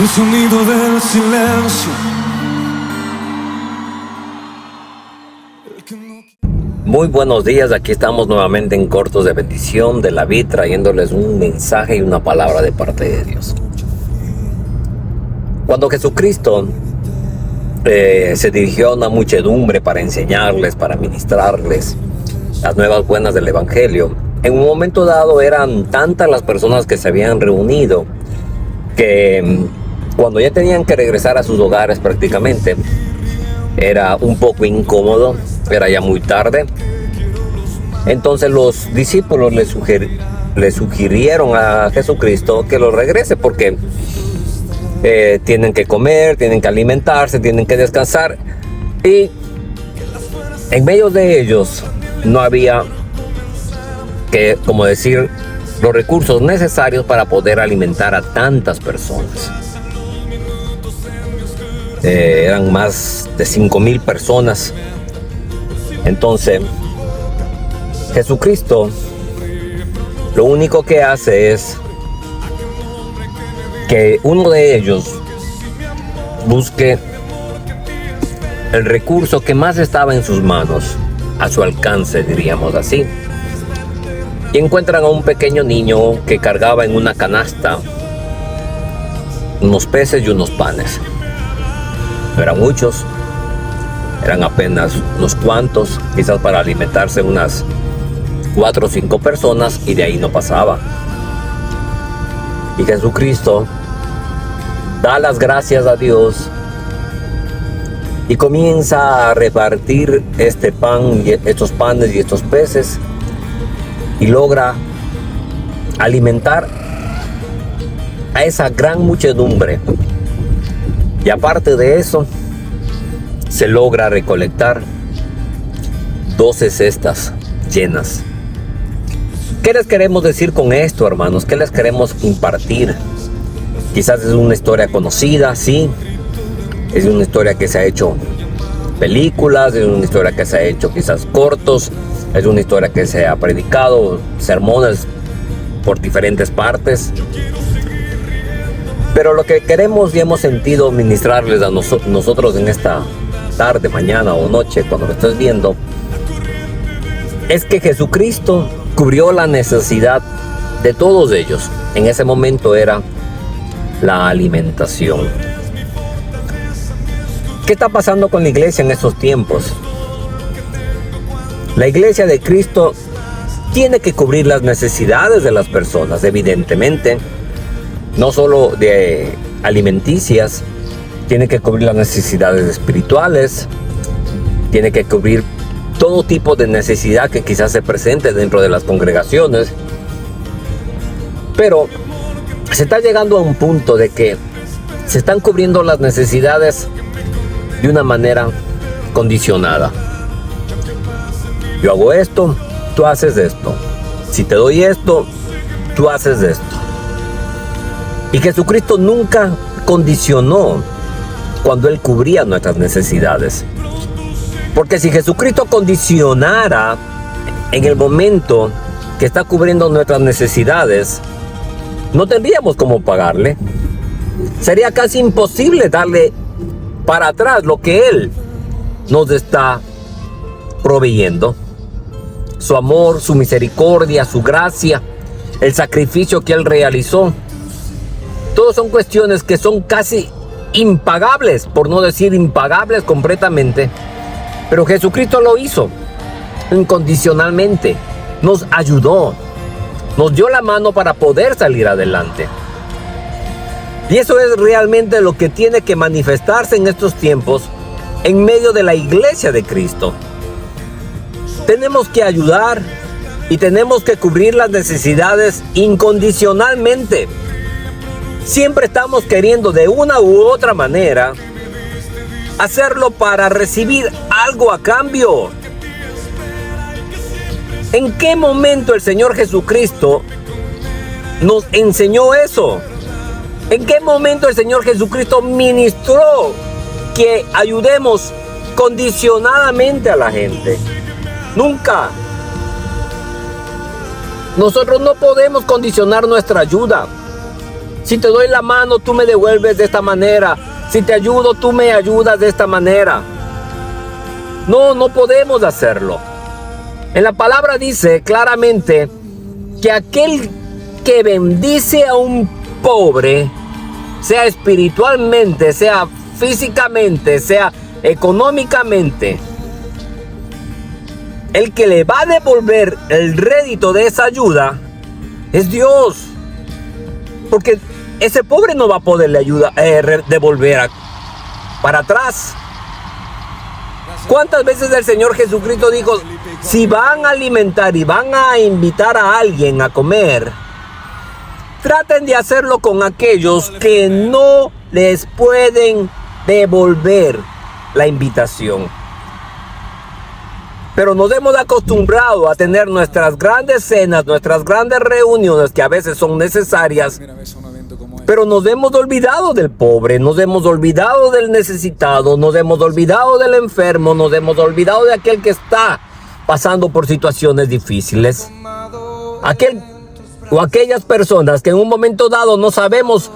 el sonido del silencio. Muy buenos días, aquí estamos nuevamente en Cortos de Bendición de la Vid, trayéndoles un mensaje y una palabra de parte de Dios. Cuando Jesucristo se dirigió a una muchedumbre para enseñarles, para ministrarles las nuevas buenas del Evangelio, en un momento dado eran tantas las personas que se habían reunido que cuando ya tenían que regresar a sus hogares prácticamente era un poco incómodo, era ya muy tarde. Entonces los discípulos le sugirieron a Jesucristo que lo regrese porque tienen que comer, tienen que alimentarse, tienen que descansar, y en medio de ellos no había que, como decir, los recursos necesarios para poder alimentar a tantas personas. Eran más de 5,000 personas. Entonces Jesucristo lo único que hace es que uno de ellos busque el recurso que más estaba en sus manos, a su alcance, diríamos así, y encuentran a un pequeño niño que cargaba en una canasta unos peces y unos panes. No eran muchos, eran apenas unos cuantos, quizás para alimentarse unas 4 o 5 personas, y de ahí no pasaba. Y Jesucristo da las gracias a Dios y comienza a repartir este pan, estos panes y estos peces, y logra alimentar a esa gran muchedumbre. Y aparte de eso, se logra recolectar 12 cestas llenas. ¿Qué les queremos decir con esto, hermanos? ¿Qué les queremos impartir? Quizás es una historia conocida, sí. Es una historia que se ha hecho películas, es una historia que se ha hecho quizás cortos, es una historia que se ha predicado, sermones por diferentes partes. Pero lo que queremos y hemos sentido ministrarles a nosotros en esta tarde, mañana o noche, cuando lo estés viendo, es que Jesucristo cubrió la necesidad de todos ellos. En ese momento era la alimentación. ¿Qué está pasando con la iglesia en estos tiempos? La iglesia de Cristo tiene que cubrir las necesidades de las personas, evidentemente, no solo de alimenticias, tiene que cubrir las necesidades espirituales, tiene que cubrir todo tipo de necesidad que quizás se presente dentro de las congregaciones. Pero se está llegando a un punto de que se están cubriendo las necesidades de una manera condicionada. Yo hago esto, tú haces esto. Si te doy esto, tú haces esto. Y Jesucristo nunca condicionó cuando Él cubría nuestras necesidades. Porque si Jesucristo condicionara en el momento que está cubriendo nuestras necesidades, no tendríamos cómo pagarle. Sería casi imposible darle para atrás lo que Él nos está proveyendo. Su amor, su misericordia, su gracia, el sacrificio que Él realizó. Todos son cuestiones que son casi impagables, por no decir impagables completamente. Pero Jesucristo lo hizo incondicionalmente. Nos ayudó, nos dio la mano para poder salir adelante. Y eso es realmente lo que tiene que manifestarse en estos tiempos en medio de la iglesia de Cristo. Tenemos que ayudar y tenemos que cubrir las necesidades incondicionalmente. Siempre estamos queriendo de una u otra manera hacerlo para recibir algo a cambio. ¿En qué momento el Señor Jesucristo nos enseñó eso? ¿En qué momento el Señor Jesucristo ministró que ayudemos condicionadamente a la gente? Nunca. Nosotros no podemos condicionar nuestra ayuda. Si te doy la mano, tú me devuelves de esta manera. Si te ayudo, tú me ayudas de esta manera. No podemos hacerlo. En la palabra dice claramente que aquel que bendice a un pobre, sea espiritualmente, sea físicamente, sea económicamente, el que le va a devolver el rédito de esa ayuda es Dios. Porque ese pobre no va a poderle devolver para atrás. ¿Cuántas veces el Señor Jesucristo dijo, si van a alimentar y van a invitar a alguien a comer, traten de hacerlo con aquellos que no les pueden devolver la invitación? Pero nos hemos acostumbrado a tener nuestras grandes cenas, nuestras grandes reuniones que a veces son necesarias, pero nos hemos olvidado del pobre, nos hemos olvidado del necesitado, nos hemos olvidado del enfermo, nos hemos olvidado de aquel que está pasando por situaciones difíciles. Aquel o aquellas personas que en un momento dado no sabemos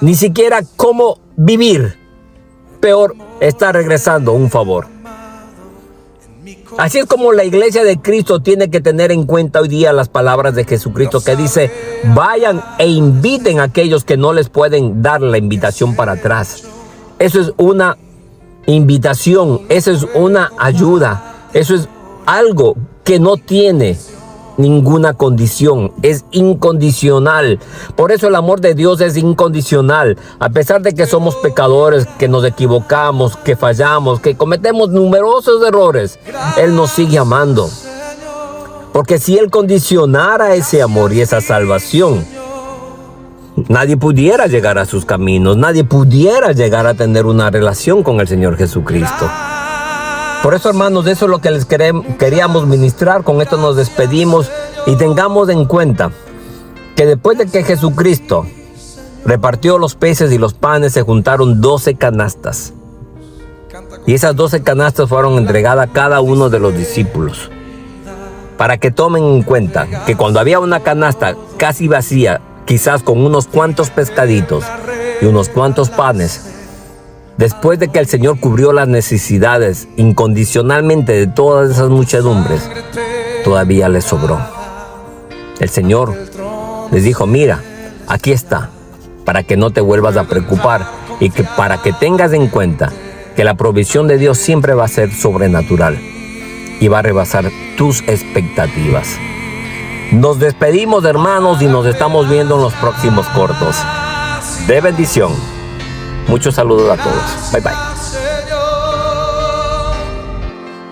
ni siquiera cómo vivir. Peor, está regresando un favor. Así es como la iglesia de Cristo tiene que tener en cuenta hoy día las palabras de Jesucristo que dice, vayan e inviten a aquellos que no les pueden dar la invitación para atrás. Eso es una invitación, eso es una ayuda, eso es algo que no tiene ninguna condición, es incondicional. Por eso el amor de Dios es incondicional. A pesar de que somos pecadores, que nos equivocamos, que fallamos, que cometemos numerosos errores, Él nos sigue amando. Porque si Él condicionara ese amor y esa salvación, nadie pudiera llegar a sus caminos, nadie pudiera llegar a tener una relación con el Señor Jesucristo. Por eso, hermanos, eso es lo que les queríamos ministrar. Con esto nos despedimos y tengamos en cuenta que después de que Jesucristo repartió los peces y los panes, se juntaron 12 canastas. Y esas 12 canastas fueron entregadas a cada uno de los discípulos. Para que tomen en cuenta que cuando había una canasta casi vacía, quizás con unos cuantos pescaditos y unos cuantos panes, después de que el Señor cubrió las necesidades incondicionalmente de todas esas muchedumbres, todavía les sobró. El Señor les dijo, mira, aquí está, para que no te vuelvas a preocupar y que para que tengas en cuenta que la provisión de Dios siempre va a ser sobrenatural y va a rebasar tus expectativas. Nos despedimos, hermanos, y nos estamos viendo en los próximos cortos. De bendición. Muchos saludos a todos. Bye bye.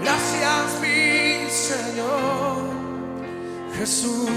Gracias, mi Señor Jesús.